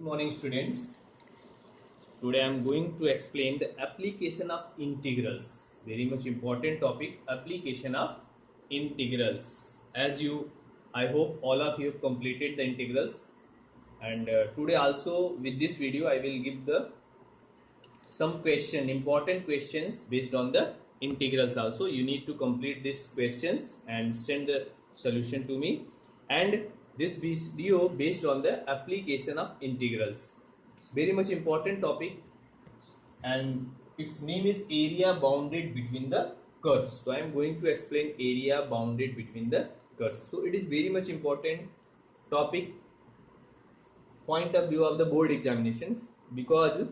Good morning, students. Today I am going to explain the application of integrals. Very much important topic, application of integrals. I hope all of you have completed the integrals. And today also with this video, I will give the some important questions based on the integrals also. You need to complete these questions and send the solution to me. And this video based on the application of integrals. Very much important topic, and its name is area bounded between the curves. So I am going to explain area bounded between the curves. So it is very much important topic point of view of the board examination, because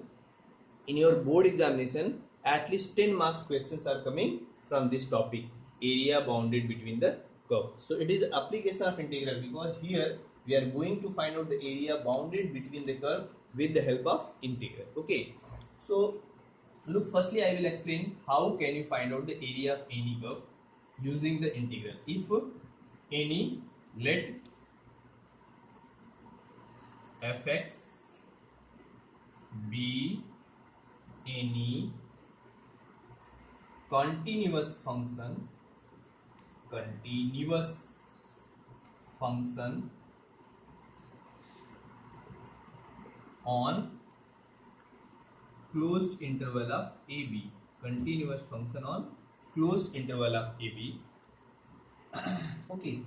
in your board examination at least 10 marks questions are coming from this topic, area bounded between the curve. So it is application of integral, because here we are going to find out the area bounded between the curve with the help of integral. Okay, so look, firstly I will explain how can you find out the area of any curve using the integral. If any, let fx be any continuous function on closed interval of AB, continuous function on closed interval of AB. Okay,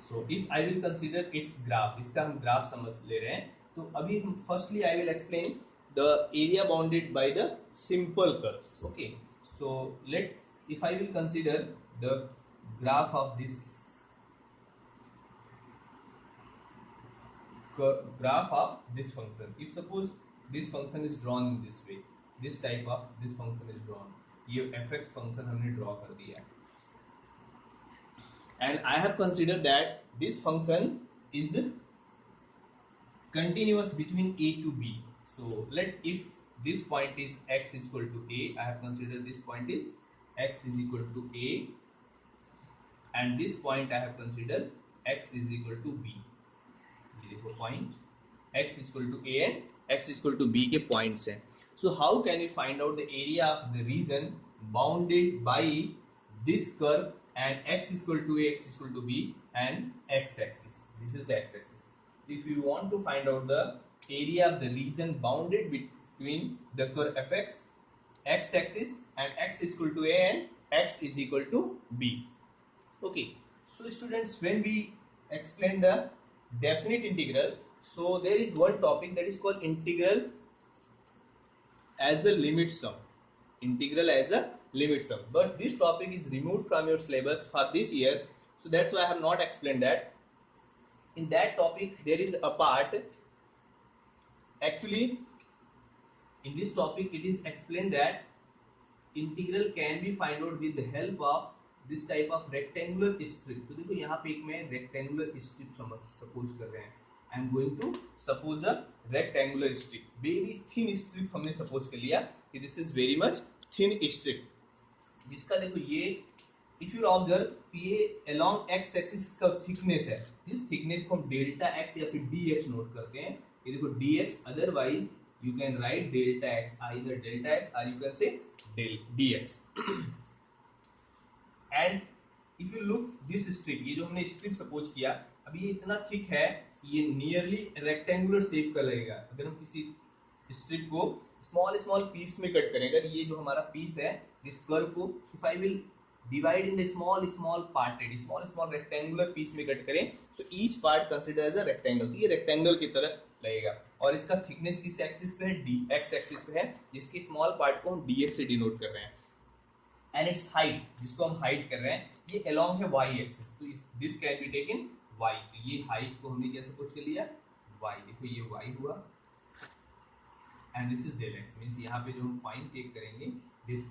so if I will consider its graph, इसका हम graph समझ ले रहे हैं, तो अभी हम firstly I will explain the area bounded by the simple curves. Okay, so if I will consider the graph of this function, if suppose this function is drawn in this way, this type of this function is drawn, ये fx function हमने draw कर दिया है, and I have considered that this function is continuous between a to b. So if this point is x is equal to a, I have considered this point is x is equal to a, and this point I have considered x is equal to b. ये देखो point x is equal to a and x is equal to b के points हैं. So how can you find out the area of the region bounded by this curve and x is equal to a, x is equal to b, and x-axis? This is the x-axis. If you want to find out the area of the region bounded between the curve fx, x-axis, and x is equal to a and x is equal to b. Okay, so students, when we explain the definite integral, so there is one topic that is called integral as a limit sum. Integral as a limit sum, but this topic is removed from your syllabus for this year, so that's why I have not explained that. In that topic there is a part, actually in this topic it is explained that integral can be find out with the help of this type of rectangular strip. तो देखो यहाँ पे एक मैं rectangular strip suppose कर रहे हैं. I am going to suppose a rectangular strip, very thin strip हमने suppose कर लिया कि this is very much thin strip, जिसका देखो ये if you observe ये along x axis इसका thickness है, इस thickness को हम delta x या फिर dx नोट करते हैं. ये देखो dx, otherwise you can write delta x, either delta x or you can say dx. And if you look this strip, ये जो हमने strip suppose किया, अभी ये इतना thick है, ये nearly rectangular shape का लगेगा. अगर हम किसी strip को small piece में कट करें, अगर ये जो हमारा piece है this curve को, if I will divide in the small parted, small rectangular piece में कट करें, so each part consider as a rectangle, तो ये rectangle की तरह लगेगा. और इसका thickness किस एक्सिस पे है, x एक्सिस पे है, जिसकी स्मॉल पार्ट को हम dx से डिनोट कर रहे हैं, एंड इट्स हाइट, जिसको हम हाइट कर रहे हैं, ये अलोंग है y एक्सिस, तो this can be taken y. तो ये हाइट को हमने क्या सपोज कर लिया, y. देखो ये y हुआ, and this is del x, means यहाँ पे जो हम पॉइंट टेक करेंगे दिस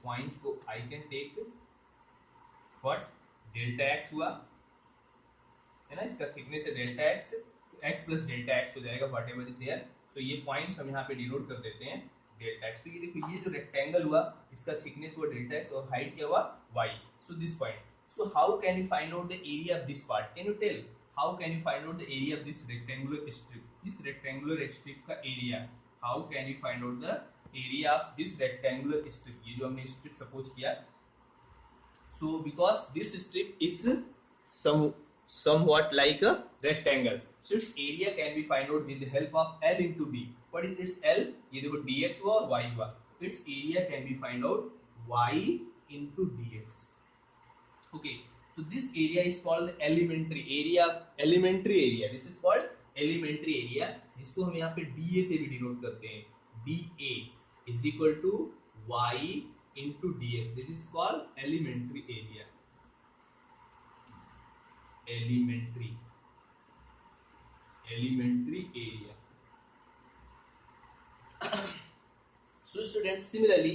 पॉइंट को I can take what, delta x हुआ है ना, इसका थिकनेस है delta x, x plus delta x हो जाएगा whatever is there. So ये पॉइंट्स हम यहाँ पे डिनोट कर देते हैं डेल्टा x. तो ये देखो ये जो रेक्टेंगल हुआ इसका थिकनेस हुआ डेल्टा x और हाइट क्या हुआ y. So this point. So how can you find out the area of this part, can you tell how can you find out the area of this rectangular strip, इस rectangular strip का area, how can you find out the area of this rectangular strip, ये जो हमने strip suppose किया, so because this strip is somewhat like a rectangle, so its area can be find out with the help of L into B. What is its L? ये देखो dx हुआ और y हुआ, its area can be find out y into dx. Okay, so this area is called the elementary area. Elementary area, this is called elementary area, जिसको हम यहाँ पे dA से भी डिनोट करते हैं. dA is equal to y into dx. This is called elementary area. Elementary area. So students, similarly,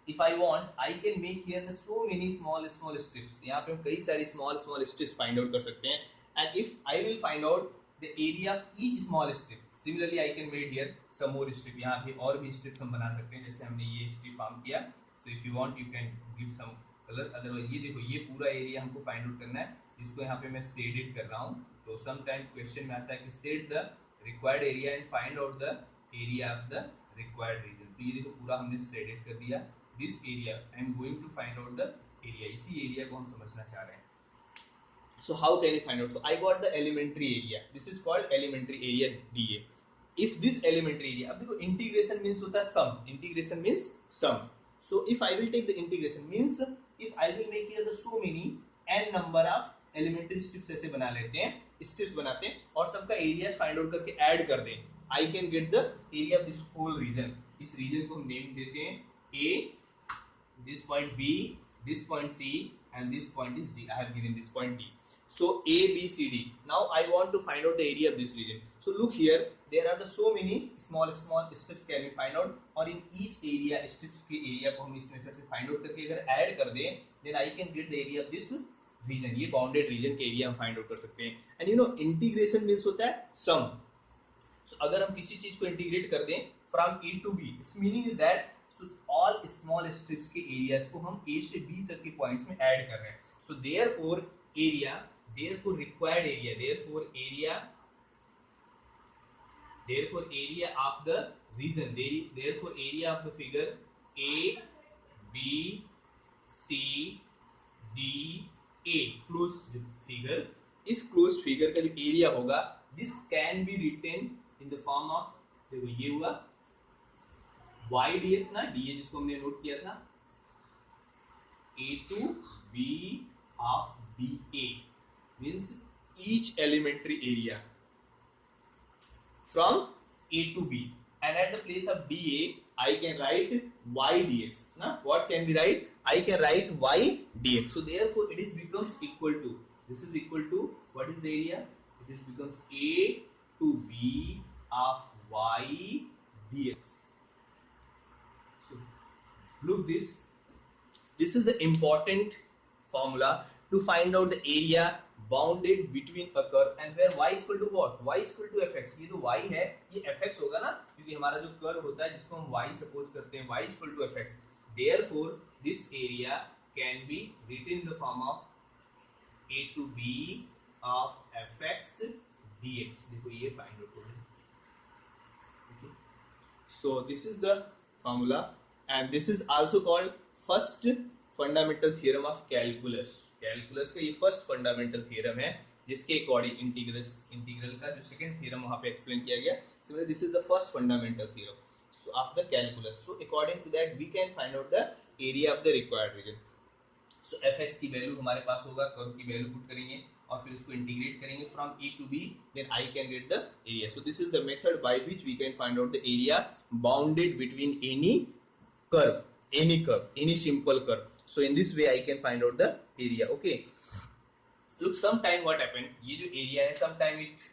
if I want, I can make here the so many small strips. यहाँ पे हम कई सारी small strips find out कर सकते हैं. And if I will find out the area of each small strip, similarly I can make here some more strip. यहाँ पे और भी strips हम बना सकते हैं, जैसे हमने ये strip फॉर्म किया. So if you want, you can give some color. Otherwise ये देखो, ये पूरा एरिया हमको फाइंड आउट करना है, जिसको यहाँ पे मैं शेडेड कर रहा हूँ. तो सम टाइम क्वेश्चन में आता है कि shade the required area and find out the area of the required region. तो ये देखो पूरा हमने शेडेड कर दिया. This area I am going to find out the area, इसी एरिया को हम समझना चाह रहे हैं. So how can you find out? So I got the elementary area. This is called elementary area dA. If this elementary area, अब देखो integration means होता है sum. Integration means sum. So if I will take the integration means if I will make here the so many n number of elementary strips ऐसे बना लेते हैं, strips बनाते हैं और सबका एरिया फाइंड आउट करके ऐड कर दें, I can get the area of this whole region. इस region को हम नेम देते हैं A, this point B, this point C and this point is D. I have given this point D. So A, B, C, D. Now I want to find out the area of this region. So look here, there are the so many small strips can be find out, और in each area strips के area को हम इस method से find out करके अगर add कर दें, then I can get the area of this region. ये bounded region के एरिया हम find out कर सकते हैं. And you know integration means होता है sum. So अगर हम किसी चीज को इंटीग्रेट कर दें from A to B, its meaning is that so all small strips के areas को हम A से B तक के points में ऐड कर रहे हैं. So therefore area, therefore required area, therefore area of the region, therefore area of the figure A, B, C, D, A, closed figure. इस closed figure का जो area होगा, this can be written in the form of, देखो ये हुआ y dx ना, dA जिसको हमने नोट किया था, A to B of dA means each elementary area from A to B, and at the place of dA I can write y dx. Now what can be write? I can write y dx. So therefore it is becomes equal to, this is equal to, what is the area? It is becomes A to B of y dx. So look this is the important formula to find out the area bounded between a curve and where y is equal to what? Y is equal to fx. ये जो y है ये fx होगा ना, क्योंकि हमारा जो curve होता है जिसको हम y सपोज करते हैं, y is equal to fx. Therefore this area can be written in the form of A to B of fx dx. देखो ये फाइंड आउट हो गया. So this is the formula and this is also called first fundamental theorem of calculus. Calculus का ये first fundamental theorem है जिसके according integral का जो सेकंड थ्योरम वहां पे एक्सप्लेन किया गया. Similarly this is the first fundamental theorem so of the calculus. So according to that we can find out the area of the required region. So fx की value हमारे पास होगा, curve की value put करेंगे और फिर उसको integrate करेंगे from a to b, then I can get the area. So this is the method by which we can find out the area bounded between any curve, any simple curve. So in this way I can find out the area. Okay, look sometime what happened, ये जो area है sometime it,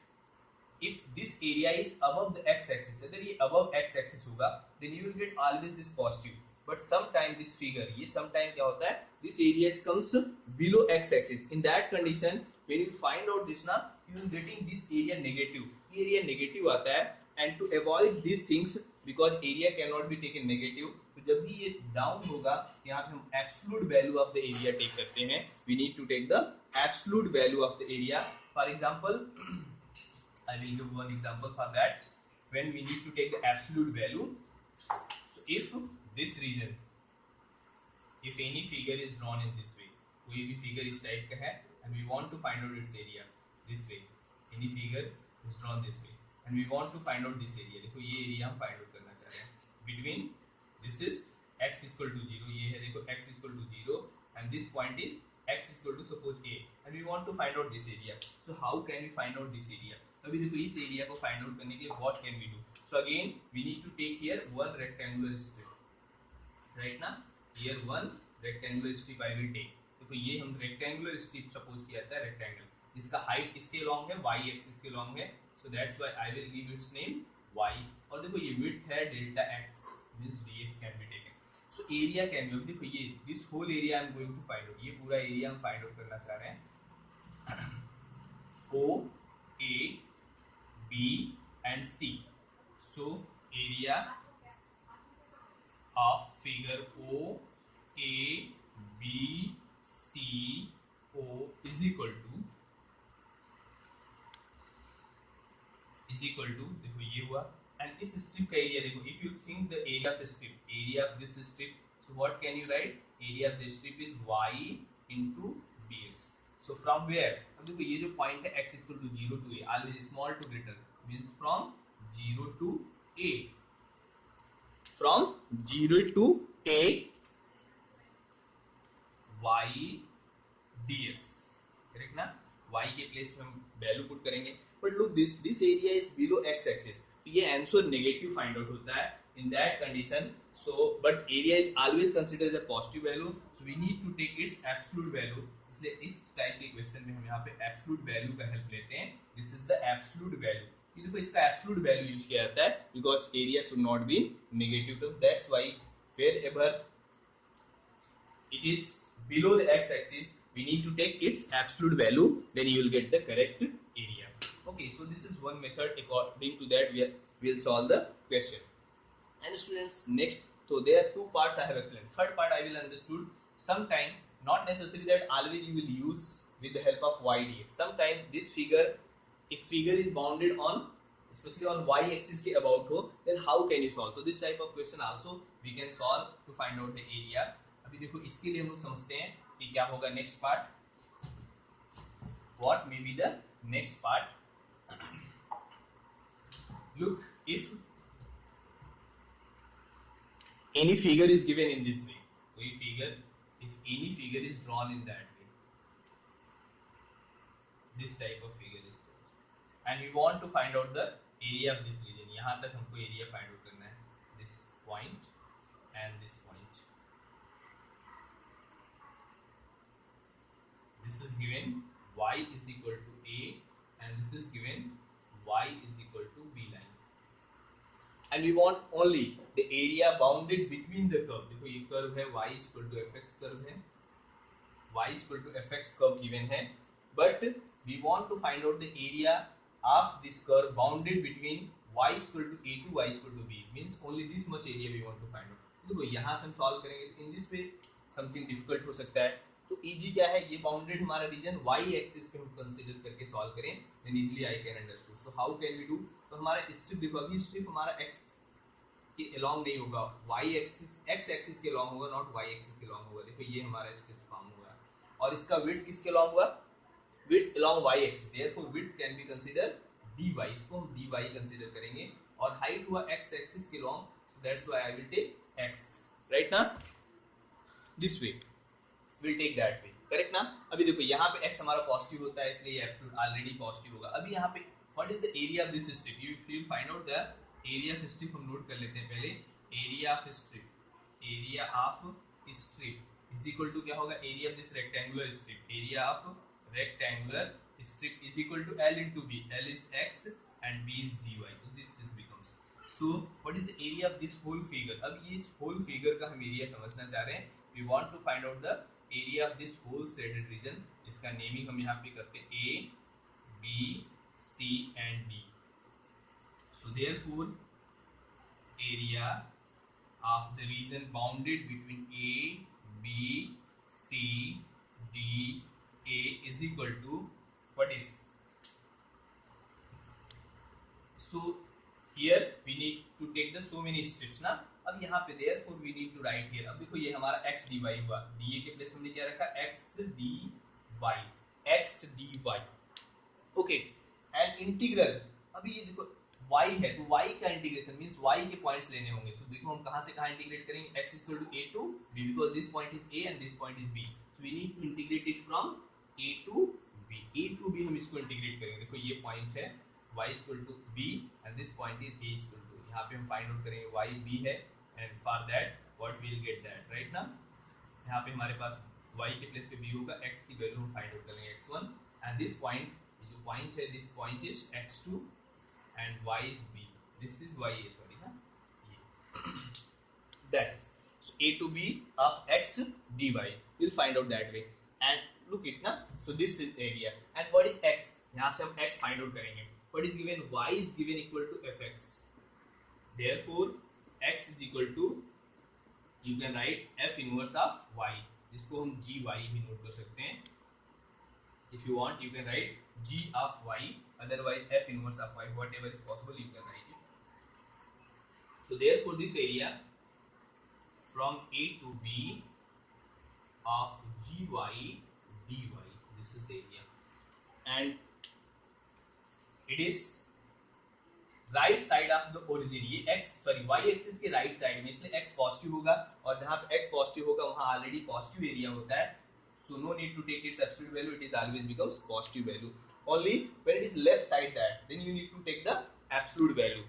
if this area is above the x axis, अगर ये above x axis होगा then you will get always this positive, but sometime this figure, ये sometime क्या होता है, this area comes below x axis. In that condition when you find out this ना, you will getting this area negative, ये area negative आता है. And to avoid these things, because area cannot be taken negative, तो जब भी ये down होगा यहाँ पे हम absolute value of the area take करते हैं. We need to take the absolute value of the area For example, I will give one example for that. When we need to take the absolute value, so if this region, if any figure is drawn in this way, कोई भी figure इस type का है, and we want to find out its area this way, any figure is drawn this way, and we want to find out this area. देखो ये area हम find out करना चाह रहे हैं between this is x equal to 0, ये है देखो x equal to 0, and this point is x equal to suppose a, and we want to find out this area. So how can we find out this area? अभी देखो इस area को find out करने के लिए what can we do? So again we need to take here one rectangular strip, right ना? Here one rectangular strip I will take. देखो ये हम rectangular strip suppose किया था rectangle, जिसका height किसके along है, y axis के along है, so that's why I will give its name y. और देखो ये width है delta x, means dx can be taken. So area can be, देखो ये this whole area I am going to find out, ये पूरा area हम find out करना चाह रहे हैं. O, A, B and C. So area of figure O, A, B, C, O is equal to देखो ये हुआ, and इस strip का area देखो, if you think the area of strip, area of this strip, so what can you write? Area of this strip is y into dx. So from where? अब देखो ये जो point है x equal to 0 to a, always small to greater, means from 0 to a, from 0 to a y dx, correct ना? y के place में हम value put करेंगे, but look this area is below x axis, तो ये answer negative find out होता है in that condition. So but area is always consider as a positive value, so we need to take its absolute value. इसलिए इस type के question में हम यहाँ पे एब्सोल्यूट वैल्यू का हेल्प लेते हैं. This is the absolute value. ये देखो इसका एब्सोल्यूट वैल्यू यूज किया जाता है because area should not be negative, तो that's why wherever it is below the x axis we need to take its absolute value, then you will get the correct area. Okay, so this is one method. According to that we will solve the question. And students, next, so there are two parts I have explained. Third part I will understood. Sometime not necessary that always you will use with the help of y dx. Sometime this figure, if figure is bounded on, especially on y axis के about हो, then how can you solve? So this type of question also we can solve to find out the area. अभी देखो इसके लिए हम लोग समझते हैं कि क्या होगा next part. What may be the next part? Look, if any figure is given in this way, कोई figure, if any figure is drawn in that way, this type of figure is drawn, and we want to find out the area of this region. यहाँ तक हमको area find out करना है, this point and this point. This is given y is equal to a, and this is given y is equal to b line, and we want only the area bounded between the curve. देखो ये curve है y is equal to fx curve है, y is equal to fx curve given है, but we want to find out the area of this curve bounded between y is equal to a to y is equal to b, means only this much area we want to find out. देखो यहाँ से हम solve करेंगे, in this way something difficult हो सकता है. तो easy क्या है, ये बाउंडेड हमारा रीजन y एक्सिस पे हम कंसीडर करके सॉल्व करें, then easily I can understood. So how can we do? तो हमारा स्ट्रिप देखो, अभी स्ट्रिप हमारा x के अलोंग नहीं होगा, y एक्सिस x एक्सिस के अलोंग होगा, नॉट y एक्सिस के अलोंग होगा. देखो ये हमारा स्ट्रिप फॉर्म हुआ, और इसका विड्थ किसके अलोंग हुआ? Width along y axis, therefore width can be consider dy, इसको हम dy कंसीडर करेंगे, और हाइट हुआ x एक्सिस के along, so that's why I will take x, right ना? This way will take that way, correct ना? अभी देखो यहाँ पे x हमारा पॉजिटिव होता है, इसलिए एब्सोल्यूट ऑलरेडी पॉजिटिव होगा. अभी यहाँ पे what is the area of this strip? You will find out the area of strip. हम नोट कर लेते हैं पहले. Area of strip, area of strip is equal to क्या होगा? Area of this rectangular strip, area of rectangular strip is equal to l into b. l is x and b is dy, so this is becomes, so what is the area of this whole figure? अब ये इस whole figure का हम area समझना चाह रहे हैं. we want to find out the area of this whole shaded region, इसका नेमिंग हम यहाँ पे करते हैं A, B, C and D. So therefore area of the region bounded between A, B, C, D, A is equal to what is So here we need to take the so many strips ना. अब यहाँ पे therefore we need to write here. अब देखो ये हमारा x dy हुआ, dA के प्लेस में हमने क्या रखा, x dy, x dy. Okay and integral, अभी ये देखो y है तो y का इंटीग्रेशन मींस y के पॉइंट्स लेने होंगे. तो देखो हम कहां से कहां इंटीग्रेट करेंगे, x equal to a to b because this point is a and this point is b. So we need to integrate it from a to b. a to b हम इसको इंटीग्रेट करेंगे. देखो ये point है y equal to b and this point is a equal to, यहां पे हम find out करेंगे y b है and for that what we will get that right ना. यहां पे हमारे पास y के प्लेस पे b होगा, x की वैल्यू हम फाइंड आउट करेंगे x1 एंड दिस पॉइंट, जो पॉइंट है this point is x2 and y is b. This is y is sorry ना ये. That is so a to b of x dy. We'll find out that way. And look it ना. So this is area. And what is x? यहाँ से हम x find out करेंगे. What is given? Y is given equal to fx. Therefore x is equal to, you can write f inverse of y. जिसको हम gy भी note कर सकते हैं. If you want, you can write g of y, otherwise f inverse of y, whatever is possible you can write it. So therefore this area from a to b of gy dy, this is the area, and it is right side of the origin. ये x sorry y axis के right side में, इसलिए x positive होगा और जहां पे x positive होगा वहां ऑलरेडी पॉजिटिव एरिया होता है. So no need to take its absolute value, it is always becomes positive value. Only when it is left side that, then you need to take the absolute value.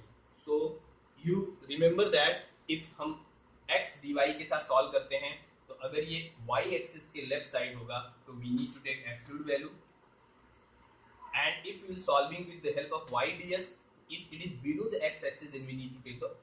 So you remember that if हम x dy के साथ solve करते हैं तो अगर ये y axis के left side होगा तो we need to take absolute value. And if we will solving with the help of y ds, if it is below the x axis then we need to take the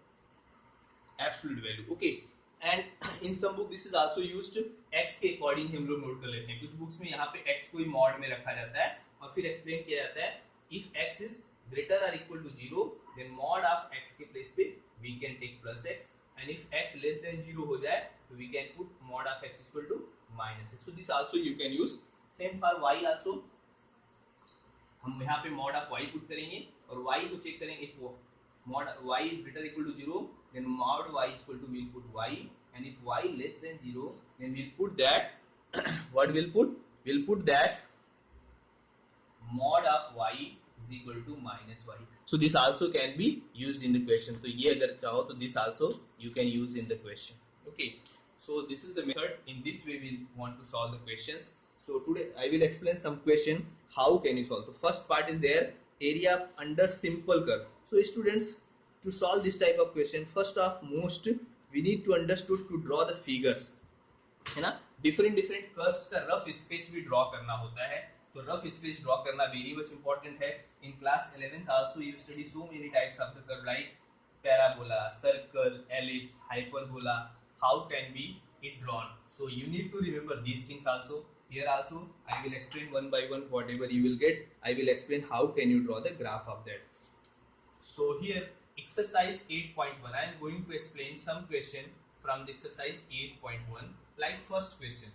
absolute value. Okay. And in some book this is also used, x के according हम लोग note कर लेते हैं. कुछ books में यहाँ पे x को ही मॉड में रखा जाता है और फिर एक्सप्लेन किया जाता है इफ x इज ग्रेटर और equal to 0 then mod of x के प्लेस पे we can take plus x, and if x less than 0 हो जाए तो we can put mod of x equal to minus x. So this also you can use. Same for y also, हम यहाँ पे mod of y put करेंगे और y को check करेंगे. इफ वो mod y is greater equal to 0 then mod y is equal to, we'll put y, and if y less than 0 then we'll put that what we'll put that mod of y is equal to minus y. So this also can be used in the question. तो ये अगर चाहो तो this also you can use in the question. Okay, so this is the method. In this way we want to solve the questions. So today I will explain some question how can you solve. The first part is there, area under simple curve. So students, to solve this type of question, first of most we need to understood to draw the figures, है ना. different curves का rough sketch भी draw करना होता है. तो rough sketch draw करना very much important है. In class 11th also you study so many types of the curve like parabola, circle, ellipse, hyperbola. How can be it drawn? So you need to remember these things also. Here also I will explain one by one, whatever you will get I will explain how can you draw the graph of that. So here exercise 8.1 I am going to explain some question from the exercise 8.1. like first question,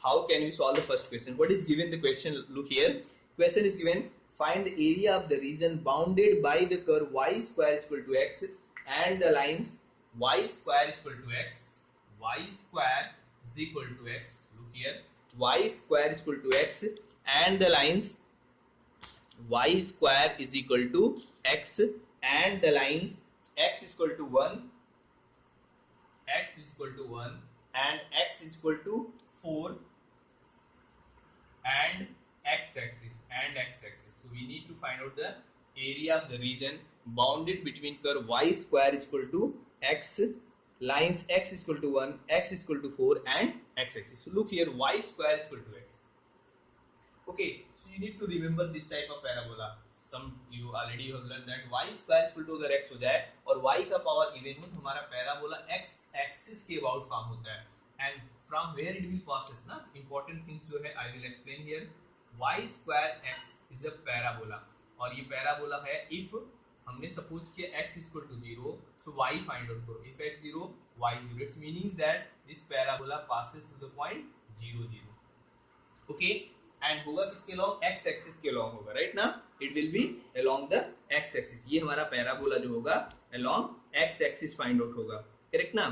how can we solve the first question? What is given the question? Look here, question is given, find the area of the region bounded by the curve y square is equal to x and the lines y square is equal to x, y square is equal to x. Look here, y square is equal to x and the lines y square is equal to x and the lines x is equal to 1, x is equal to 1 and x is equal to 4 and x-axis and x-axis. So we need to find out the area of the region bounded between curve y square is equal to x, lines x is equal to 1, x is equal to 4 and x-axis. So look here, y square is equal to x. Okay, so you need to remember this type of parabola. Some you already have learned that y square is equal to अगर x हो जाए और y का power even हो तो हमारा parabola x axis के about form होता है. And from where it will passes ना, इंपॉर्टेंट थिंग्स जो है I will explain here. y square x is a parabola और ये पैराबोला है इफ हमने सपोज किया x equal to 0, so y find out करो. If x 0 y 0, it's meaning that this parabola passes through the point 0 0. Okay, and होगा किसके long, x axis के long होगा, राइट ना, it will be along the x axis. ये हमारा parabola जो होगा along x axis find out होगा, करेक्ट ना।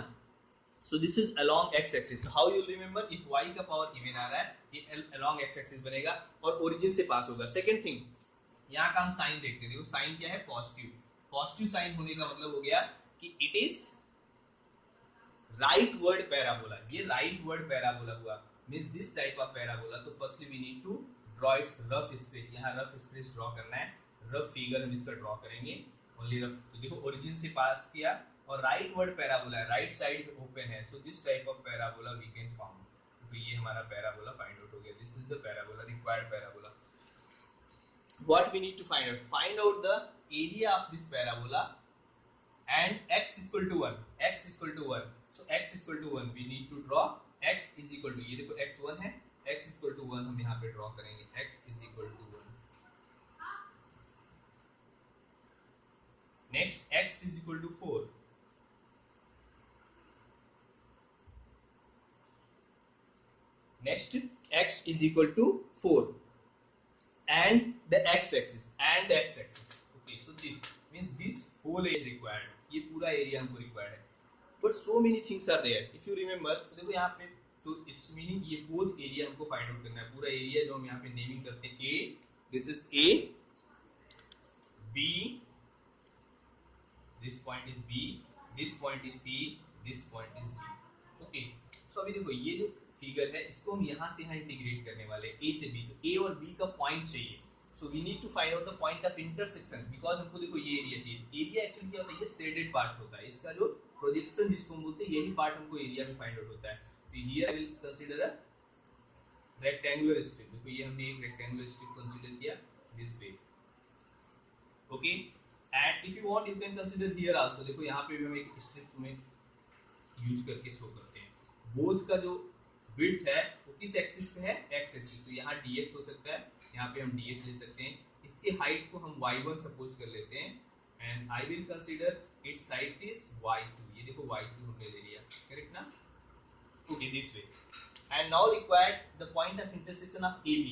So this is along x axis. How you remember, if y का पावर इवन आ रहा है ये अलोंग एक्स एक्सिस बनेगा और ओरिजिन से पास होगा। सेकंड थिंग, यहाँ का हम साइन देखते थे, साइन क्या है, पॉजिटिव। पॉजिटिव साइन होने का मतलब हो गया कि it is rightward parabola. ये राइट वर्ड पैराबोला हुआ, means this type of parabola. तो firstly we need to draw its rough sketch. यहाँ रफ स्केच ड्रॉ करना है, रफ फिगर हम इसका ड्रॉ करेंगे, ओनली रफ। तो देखो ओरिजिन से पास किया और राइट वर्ड पैराबोला है, राइट साइड ओपन है, so this type of parabola we can form. तो ये हमारा पैराबोला फाइंड आउट हो गया, this is the parabola, required parabola. What we need to find out? Find out the area of this parabola and x is equal to 1. X is equal to 1. So x is equal to 1. We need to draw x is equal to, ये देखो x 1 है, x is equal to 1 हम यहाँ पे draw करेंगे, x is equal to 1. Next x is equal to 4. Next x is equal to 4. And the x-axis, and the x-axis. Okay, so this means this whole area required. ये पूरा area हमको required है, but so many things are there. If you remember, तो देखो यहाँ पे, तो it's meaning ये बोथ एरिया हमको फाइंड आउट करना है। पूरा एरिया जो हम यहाँ पे नेमिंग करते हैं, A, this is A, B, this point is B, this point is C, this point is D. Okay, so अभी देखो ये जो फिगर है इसको हम यहाँ से यहाँ इंटीग्रेट करने वाले हैं, ए से बी। तो ए और बी का पॉइंट चाहिए, so we need to find out the point of intersection, because हमको देखो ये एरिया चाहिए। एरिया एक्चुअली क्या होता है, ये शेडेड पार्ट होता है, इसका जो प्रोजेक्शन जिसको हम बोलते हैं यही पार्ट हमको एरिया में फाइंड आउट होता है। तो here I will consider a rectangular strip. देखो ये हमने एक रेक्टेंगुलर स्ट्रिप कंसीडर किया this way, okay. And if you want you can consider here also. देखो यहाँ पे भी हम एक स्ट्रिप में यूज करके शो करते हैं। बोथ का जो विड्थ है वो किस एक्सिस पे है, एक्स एक्सिस। तो यहाँ dx हो सकता है, यहाँ पे हम dx ले सकते हैं। इसके हाइट को हम y1 सपोज कर लेते हैं and I will consider its height is y2। ये देखो y2 हमने ले लिया, करेक्ट ना, okay, this way. And now required the point of intersection of AB।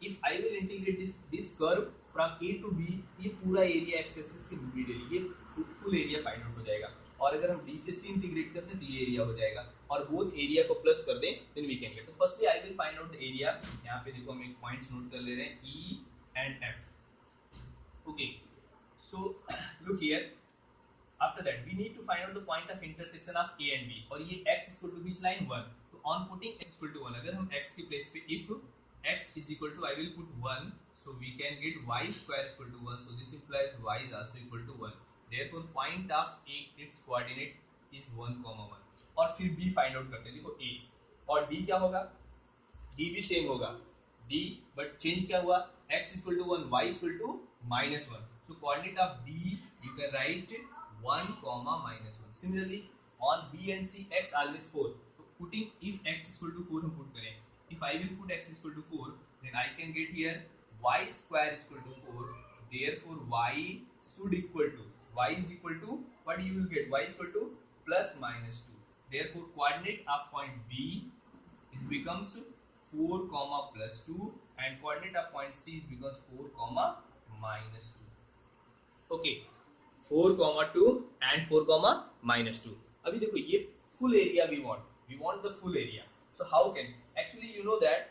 If I will integrate this curve from A to B, ये पूरा area x axis के middle, ये फुल एरिया फाइंड आउट हो जाएगा। और अगर हम D से C इंटीग्रेट करते हैं तो ये एरिया हो जाएगा, और बोथ एरिया को प्लस कर दें देन वी कैन गेट। तो firstly I will find out the area. यहाँ पे देखो हम एक पॉइंट्स नोट कर ले रहे हैं, E and F, okay. So look here, after that we need to find out the point of intersection of A and B, और ये x इक्वल टू बीच लाइन 1। तो on putting x equal to 1, अगर हम x की place पे if x is equal to, I will put 1, so we can get y square is equal to 1, so this implies y is also equal to 1. Therefore point of A, its coordinate is 1, 1। और फिर B find out करते हैं। देखो A और D क्या होगा, D भी same होगा, D बट चेंज क्या हुआ, x equal to 1, y equal to -1। So coordinate of D you can write 1, -1। Similarly on B and C x always 4, तो putting if x equal to 4 हम put करें, if I will put x equal to 4, then I can get here y square is equal to 4. Therefore y should equal to, y is equal to, what you will get, y is equal to plus minus 2. Therefore coordinate of point B is becomes 4 comma plus 2, and coordinate of point C is becomes 4 comma minus 2. Okay, 4 comma 2 and 4 comma minus 2. अभी देखो ये full area we want the full area. So how can, actually you know that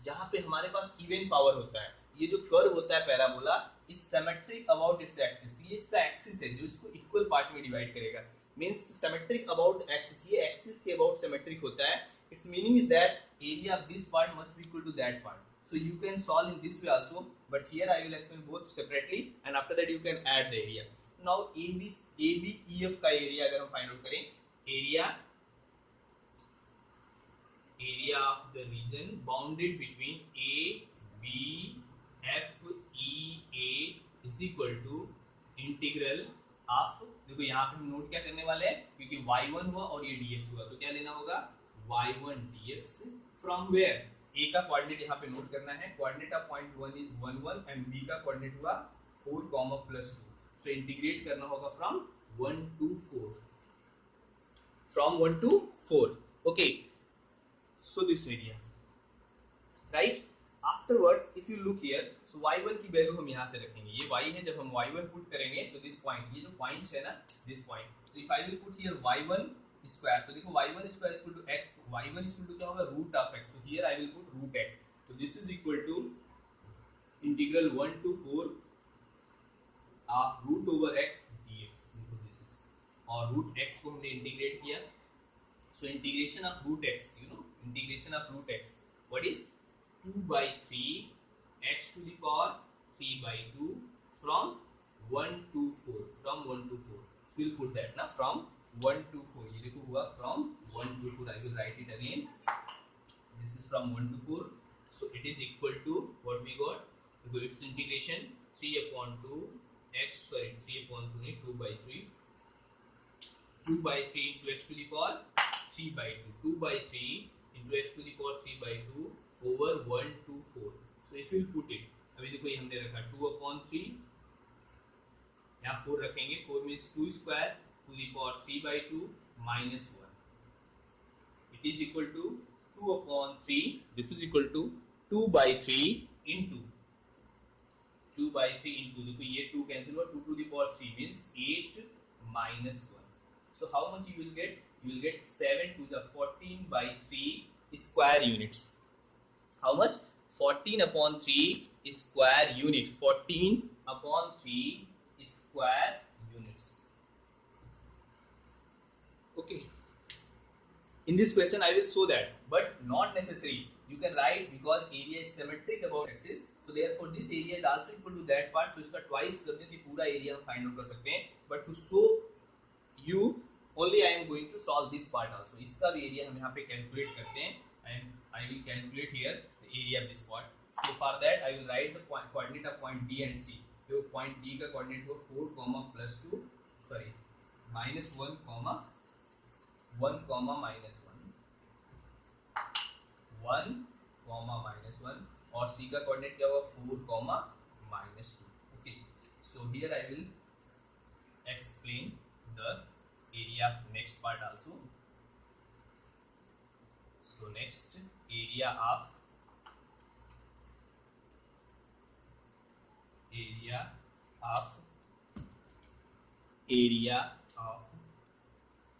जहाँ पे हमारे पास even power होता है, ये जो कर्व होता है parabola is symmetric about its axis. ये इसका एक्सिस है जो इसको इक्वल पार्ट में डिवाइड करेगा, मींस सिमेट्रिक अबाउट एक्सिस, ये एक्सिस के अबाउट सिमेट्रिक होता है। Its meaning is that area of this part must be equal to that part. So you can solve in this way also, but here I will explain both separately and after that you can add the area. Now ABEF का area अगर हम find out करें, area of the region bounded between A, B, F, E, A is equal to integral of, देखो यहाँ पे हम note क्या करने वाले हैं, क्योंकि y1 हुआ और ये dx हुआ, तो क्या लेना होगा, y1 dx from where, A का कोऑर्डिनेट यहाँ पे नोट करना है, coordinate of point 1 is 1, 1 and B का कोऑर्डिनेट हुआ 4 कॉमा प्लस 2। सो इंटीग्रेट करना होगा from 1 to 4, from 1 to 4, okay। So this area, right. Afterwards if you look here, so y1 की वैल्यू हम यहाँ से रखेंगे, ये y है, जब हम y1 पुट करेंगे, सो दिस पॉइंट, ये जो पॉइंट्स है ना, दिस पॉइंट, तो if I will put here y1 square, तो देखो y1 square equal to x, y1 equal to क्या होगा, रूट ऑफ x, तो here I will put root x, तो this is equal to integral 1 to 4 of root over x dx, देखो this is, और root x को हमने integrate किया, so integration of root x, you know, integration of root x, what is 2 by 3 x to the power 3 by 2 from 1 to 4, from 1 to 4, we'll put that ना, from 1 to 4, ये देखो हुआ from 1 to 4, I will write it again, this is from 1 to 4, so it is equal to what we got, so its integration 3 upon 2 x, sorry 3 upon 2 2 by 3, 2 by 3 into x to the power 3 by 2, 2 by 3 into x to the power 3 by 2 over 1 to 4, so if you put it, अभी देखो ये हमने रखा 2 upon 3, यहाँ 4 रखेंगे, 4 means 2 square to the power 3 by 2 minus 1, it is equal to 2 upon 3, this is equal to 2 by 3 into 2 by 3 into, देखो ये 2 cancel हुआ, 2 to the power 3 means 8 minus 1, so how much you will get, you will get 7 to the 14 by 3 square units, how much, 14 upon 3 square unit, 14 upon 3 square units, okay. In this question I will show that, but not necessary, you can write because area is symmetric about axis, so therefore this area is also equal to that part, तो इसका twice कर दें तो पूरा area हम find out कर सकते हैं, but to show you only I am going to solve this part also, इसका भी area हम यहाँ पे calculate करते हैं, and I will calculate here the area of this part, so for that I will write the coordinate of point D and C, तो point D का coordinate हो 4 comma plus 2, sorry minus 1 comma 1 comma minus 1 comma minus 1, और C का coordinate क्या होगा 4 comma minus 2, okay. So here I will explain the area of next part also. So next area of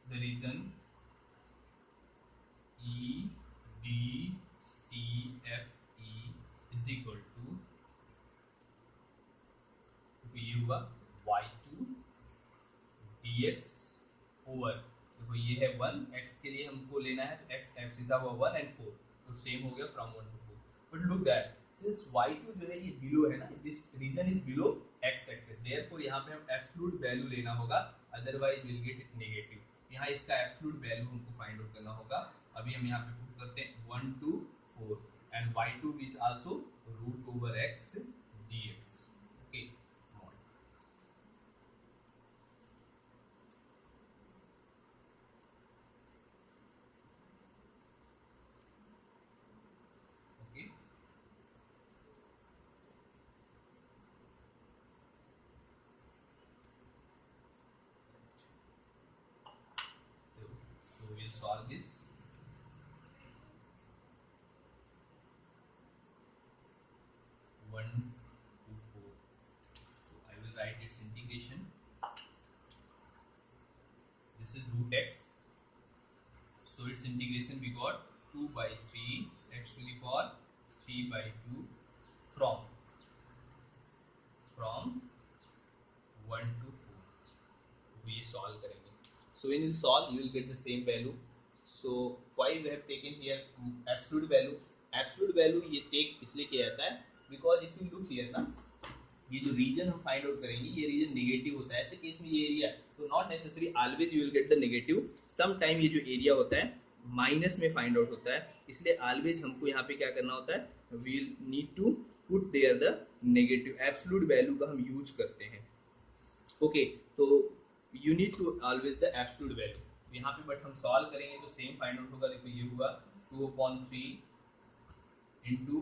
the region E B C F E is equal to, ये हुआ y2 dx over, देखो ये है 1, x के लिए हमको लेना है, तो x एक्सिस हुआ 1 and 4, तो सेम हो गया from 1 to 4, but look that since y2 जो है ये बिलो है ना, this region is below x axis, therefore यहाँ पे हम एब्सोल्यूट वैल्यू लेना होगा, otherwise will get it negative, यहाँ इसका एब्सोल्यूट वैल्यू हमको फाइंड आउट करना होगा, अभी हम यहाँ पे पुट करते हैं 1 to 4 and y2 is also root over x dx, okay. Solve this, 1 to 4, so I will write its integration, this is root x, so its integration we got 2 by 3 x to the power 3 by 2 from 1 to 4, we solve करेंगे, so when you solve you will get the same value, so why we have taken here absolute value ये take इसलिए किया जाता है because if you look here ना, ये जो reason हम फाइंड आउट करेंगे ये रीजन नेगेटिव होता है, ऐसे केस में ये एरिया, तो not necessary always you will get the negative, some time ये जो एरिया होता है माइनस में फाइंड आउट होता है, इसलिए ऑलवेज हमको यहाँ पे क्या करना होता है, we need to put there the negative, absolute value का हम यूज करते हैं, ओके. तो you need to always the absolute value, यहाँ पे बट हम सॉल्व करेंगे तो सेम फाइंड आउट होगा, देखो ये हुआ 2/3 इंटू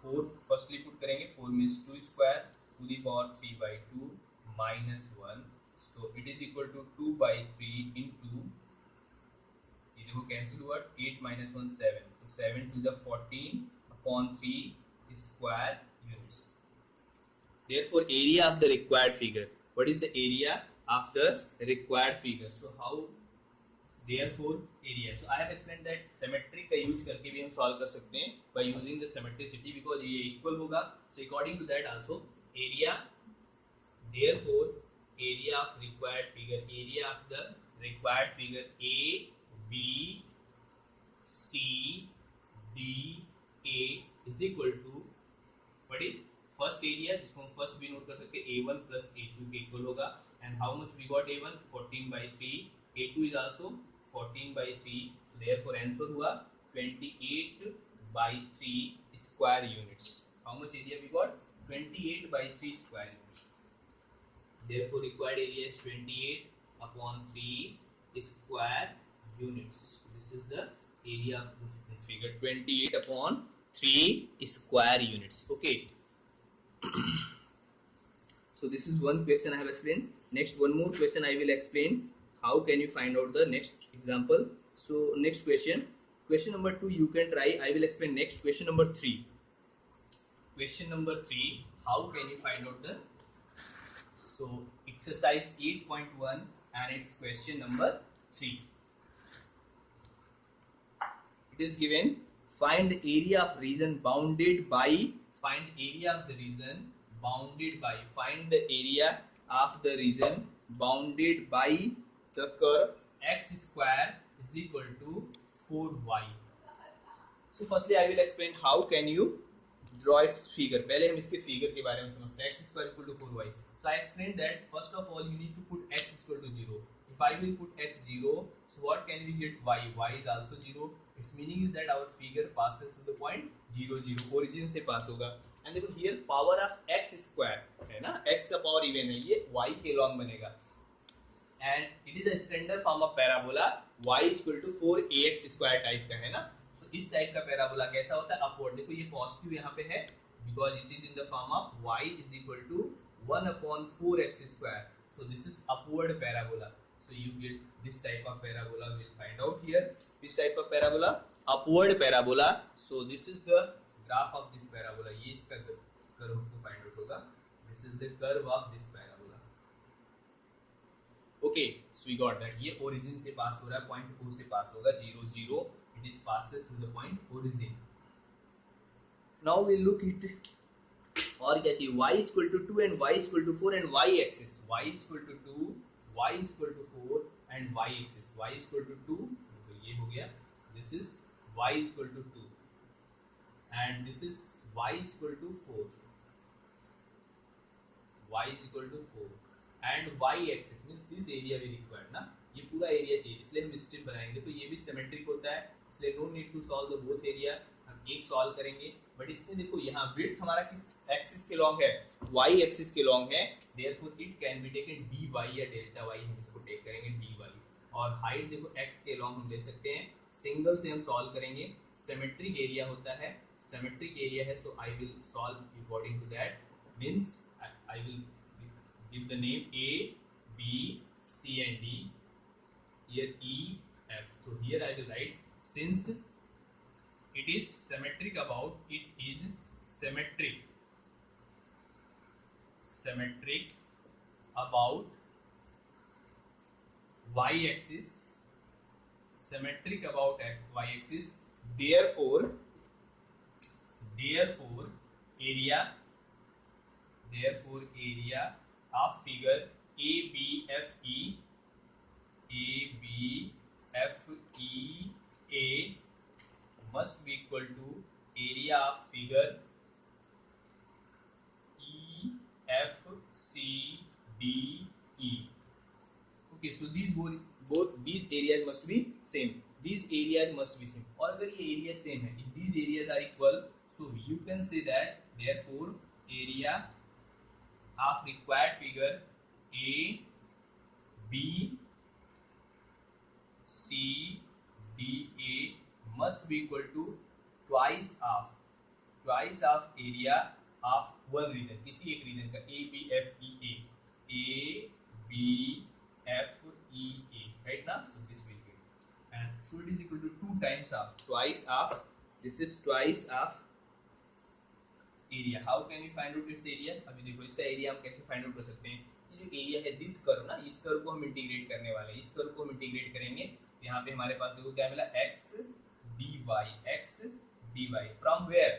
4, फर्स्टली पुट करेंगे 4 means 2 square to the power 3 by 2 minus 1, so it is equal to 2/3 into, ये देखो कैंसिल हुआ, 8 minus 1 7, तो 7 to the 14 upon 3 square units. Therefore, area of the required figure. What is the area of the required figure? So how? Therefore, area. So I have explained that symmetry का use करके भी हम solve कर सकते हैं by using the symmetricity because ये equal होगा. So according to that also area. Therefore, area of required figure. Area of the required figure A, B, C, D, A is equal to what is first area जिसको हम first भी note कर सकते हैं A1 plus A2 के equal होगा and how much we got A1 14/3 A2 is also 14/3 so therefore answer हुआ 28/3 square units. How much area we got 28/3 square units. Therefore required area is 28 upon 3 square units. This is the area of this figure 28 upon 3 square units. Okay. So this is one question I have explained. Next one more question I will explain. How can you find out the next example? So next question number 2 you can try. I will explain next. Question number 3. Question number 3. How can you find out the? So exercise 8.1 and it's question number 3. It is given. Find the area of region bounded by. Find the area of the region bounded by. Find the area of the region bounded by the curve x square is equal to 4y. So firstly I will explain how can you draw its figure. पहले हम इसके figure के बारे में समझते हैं. X square is equal to 4y. So I explained that first of all you need to put x is equal to 0. If I will put x 0, so what can we get y? Y is also 0. Its meaning is that our figure passes to the point 0 0. Origin से pass होगा. And देखो here power of x square है ना, x का power even है, ये y के long बनेगा. And it is a standard form of parabola. Y is equal to 4ax square type का है ना. So इस टाइप का पैराबोला कैसा होता है? अपवर्ड. देखो ये पॉजिटिव यहाँ पे है because it is in the form of y is equal to 1 upon 4x square. So this is upward parabola. So you get this type of parabola. We'll find out here. This type of parabola, upward parabola. So this is the graph of this parabola. ये इसका curve को find out होगा. This is the curve of this parabola. Okay, so we got that. ये origin से pass हो रहा है, point O से pass होगा 0 0. It is passes through the point origin. Now we'll look it. और क्या चाहिए? Y is equal to 2 and y is equal to 4 and y axis. Y is equal to 2, y is equal to 4 and y axis. Y is equal to 2. तो ये हो गया. This is y is equal to 2 and this is y is equal to 4. Y is equal to 4 and y axis means this area we required ना. ये पूरा area चाहिए इसलिए हम स्ट्रिप बनाएंगे. तो ये भी सिमेट्रिक होता है इसलिए no need to solve the both area. हम एक सॉल्व करेंगे बट इसमें देखो यहाँ विड्थ हमारा किस एक्सिस के लॉन्ग है? y एक्सिस के लॉन्ग है. Therefore it can be taken dy या डेल्टा y. हम इसको टेक करेंगे dy. और हाइट देखो x के लॉन्ग हम ले सकते हैं. सिंगल से हम सॉल्व करेंगे. सिमेट्रिक एरिया होता है, सिमेट्रिक एरिया है. So I will solve according to that. Means I will give the name a b c and d. Here e f. So here I will write since it is symmetric about, it is symmetric about y axis, symmetric about y axis. Therefore area of figure ABFE A must be equal to area of figure EFCDE. Okay, so both these areas must be same. These areas must be same. और अगर ये area same है, if these areas are equal, so you can say that therefore area of required figure A, B, C, D, A must be equal to twice of area of one region. किसी एक region का A B F E A A B F E A, right now. So this will be, and so it is equal to 2 times of twice of this is twice of area. How can you find out it's area? अभी देखो इसका area हम कैसे find out कर सकते हैं. ये जो एरिया है दिस कर्व ना, इस कर्व को हम इंटीग्रेट करने वाले हैं. इस कर्व को हम इंटीग्रेट करेंगे तो यहाँ पे हमारे पास देखो क्या मिला, x dy from where.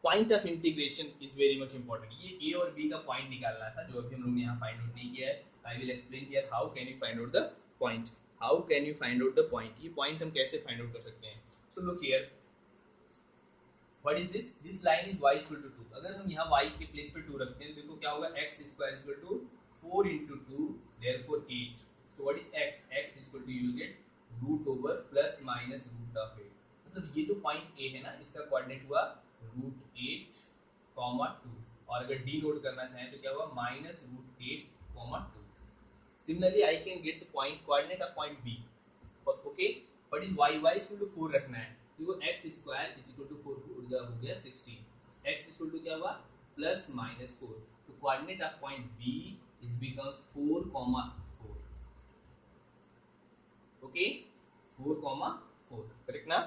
Point of integration is very much important. ये a और b का पॉइंट निकालना था जो अभी हम लोग ने यहाँ फाइंड आउट नहीं किया है. I will explain here how can you find out the point. How can you find out the point? ये पॉइंट हम कैसे फाइंड आउट कर सकते हैं? So look here, what is this? This line is y equal to 2. अगर हम यहाँ y के प्लेस पे 2 रखते हैं, देखो क्या होगा, x square equal to 4 into 2, therefore 8. So what is x? x is equal to, you will get root over plus minus root of 8. मतलब ये जो पॉइंट a है ना, इसका कोऑर्डिनेट हुआ √8, 2. और अगर d नोट करना चाहें तो क्या हुआ, -√8, 2. Similarly, I can get the point coordinate of point b. Okay, but is y is equal to 4 रखना है. देखो x square is equal to 4 हो गया 16. x इक्वल टू क्या हुआ, +-4. तो coordinate of point b is becomes 4, 4. Okay, 4, 4. Correct ना?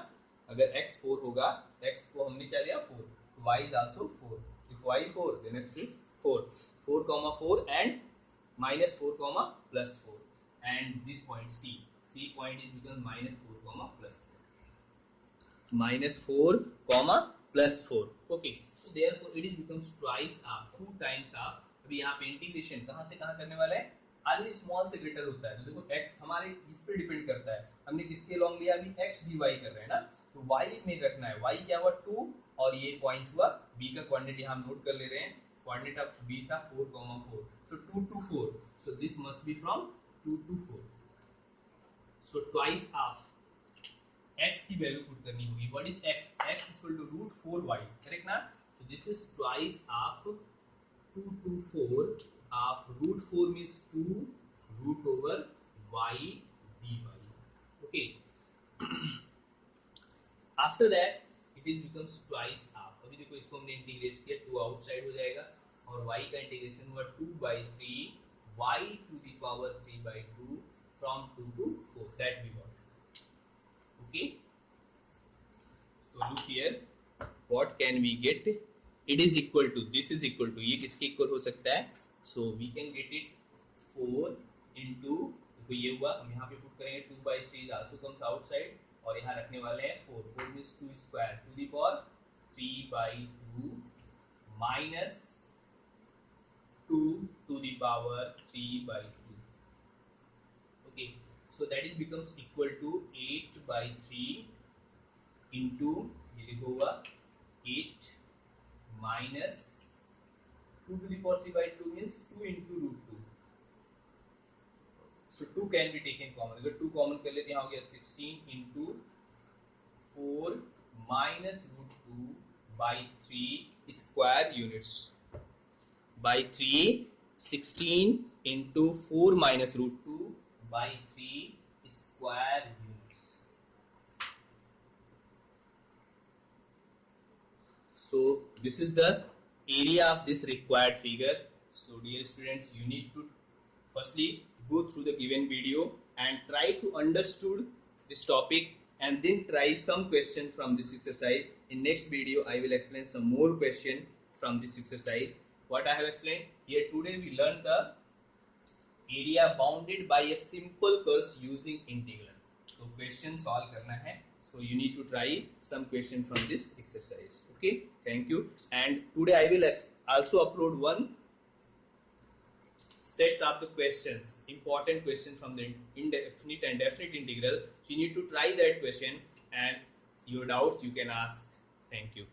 अगर x 4 होगा, x को हमने क्या लिया 4, y is also 4. If y 4 then x is 4. 4, 4 and -4, +4. And this point c point is become -4, +4. -4, +4. Okay, so therefore it is becomes twice of, 2 times of. अभी यहाँ पे इंटीग्रेशन कहाँ से कहाँ करने वाला है, आगे स्मॉल से ग्रेटर होता है. तो देखो x हमारे इस पे डिपेंड करता है, हमने किसके लॉन्ग लिया, अभी x dy कर रहे हैं ना, तो y में रखना है. y क्या हुआ 2 और ये पॉइंट हुआ b का कोऑर्डिनेट यहाँ हम नोट कर ले रहे हैं. कोऑर्डिनेट ऑफ b था 4, 4. So 2 to 4. So this must be from 2 to 4. So twice of x की वैल्यू पुट करनी होगी. What is x? x equal to √4y. Correct ना? So this is twice of 2 to 4 of √4 means 2 root over y dy. Okay. After that it is becomes twice of. अभी देखो इसको हमने integrate किया, 2 outside हो जाएगा और y का इंटीग्रेशन हुआ 2/3 y to the power 3/2 from 2 to 4. That we got. Okay. So look here, what can we get? It is equal to, this is equal to, ये किसके इक्वल हो सकता है? So we can get it 4 into, तो ये हुआ, हम यहाँ पे पुट करेंगे 2/3 also comes outside और यहाँ रखने वाले हैं 4. 4 means 2 square to the power 3/2 minus 2 to the power 3/2. Okay, so that is becomes equal to 8/3 into, ये देखो हुआ 8 minus 2 to the power 3/2 means 2 into √2. So 2 can be taken common. अगर 2 common कर लेते हैं, यहाँ हो गया 16 into 4 minus √2/3 square units. By 3, 16 into 4 minus √2/3 square units. So this is the area of this required figure. So dear students, you need to firstly go through the given video and try to understood this topic and then try some question from this exercise. In next video I will explain some more question from this exercise. What I have explained here today, we learn the area bounded by a simple curve using integral. So question solve करना है. So you need to try some question from this exercise. Okay, thank you. And today I will also upload one sets of the questions, important questions from the indefinite and definite integral. So you need to try that question and your doubts you can ask. Thank you.